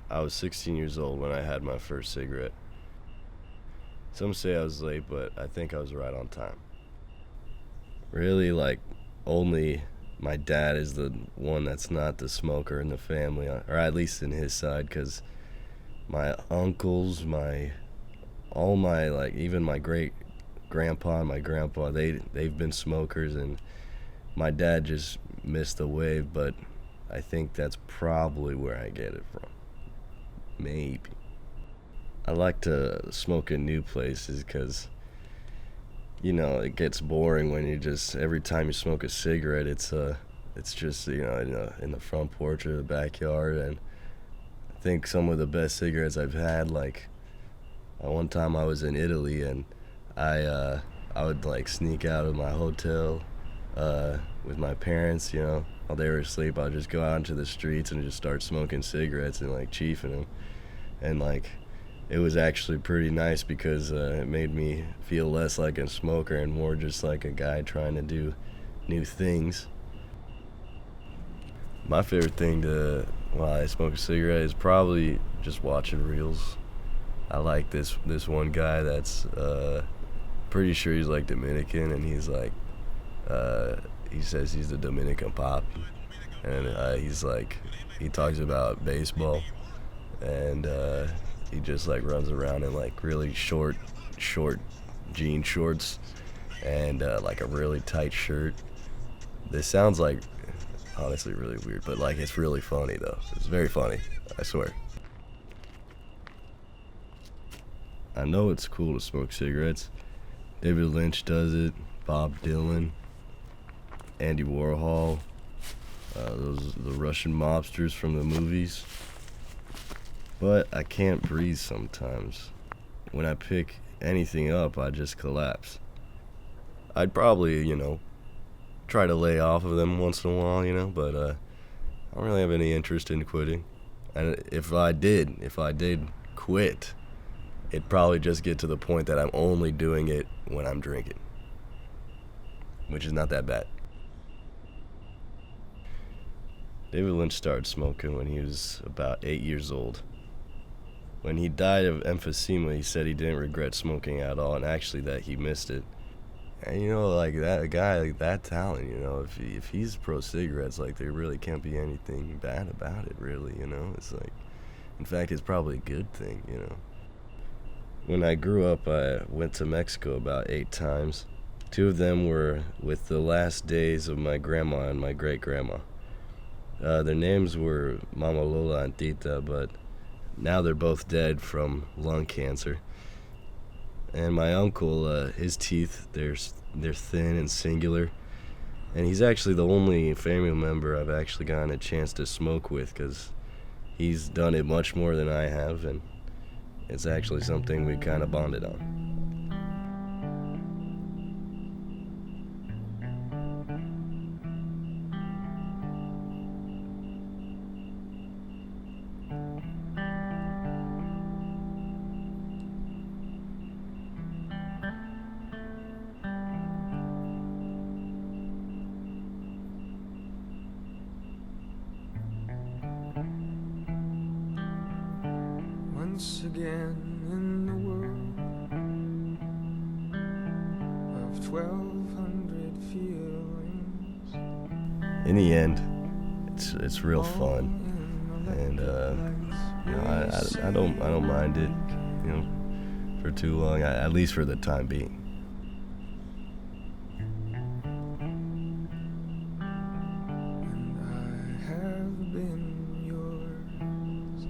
I was 16 years old when I had my first cigarette. Some say I was late, but I think I was right on time. Really, like, only my dad is the one that's not the smoker in the family, or at least in his side, because my uncles, all my, like, even my great grandpa and my grandpa, they've been smokers, and my dad just missed the wave, but I think that's probably where I get it from. Maybe. I like to smoke in new places because, it gets boring when you just, every time you smoke a cigarette, it's just, in the front porch or the backyard. And I think some of the best cigarettes I've had, like, one time I was in Italy and I would like sneak out of my hotel with my parents, while they were asleep. I'd just go out into the streets and just start smoking cigarettes and like chiefing them. And like, it was actually pretty nice because it made me feel less like a smoker and more just like a guy trying to do new things. My favorite thing to while I smoke a cigarette is probably just watching reels. I like this one guy that's pretty sure he's like Dominican, and he's like he says he's the Dominican pop, and he's like he talks about baseball, and he just like runs around in like really short jean shorts and like a really tight shirt. This sounds like honestly really weird, but like it's really funny though. It's very funny, I swear. I know it's cool to smoke cigarettes. David Lynch does it, Bob Dylan, Andy Warhol, the Russian mobsters from the movies. But I can't breathe sometimes. When I pick anything up, I just collapse. I'd probably, try to lay off of them once in a while, but I don't really have any interest in quitting. And if I did quit, it'd probably just get to the point that I'm only doing it when I'm drinking, which is not that bad. David Lynch started smoking when he was about 8 years old. When he died of emphysema, he said he didn't regret smoking at all, and actually that he missed it. And like that, a guy like that talent, if he's pro cigarettes, like there really can't be anything bad about it, really, It's like, in fact, it's probably a good thing. When I grew up, I went to Mexico about 8 times. 2 of them were with the last days of my grandma and my great-grandma. Their names were Mama Lola and Tita, but now they're both dead from lung cancer. And my uncle, his teeth, they're thin and singular. And he's actually the only family member I've actually gotten a chance to smoke with, because he's done it much more than I have, and it's actually something we kind of bonded on. Once again in the world of 1,200 feelings. In the end, it's real fun, and I don't mind it, for too long, at least for the time being. And I have been yours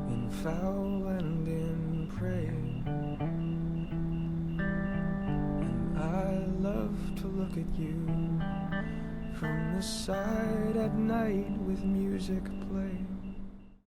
in foul and in prey. And I love to look at you from the side at night with music playing.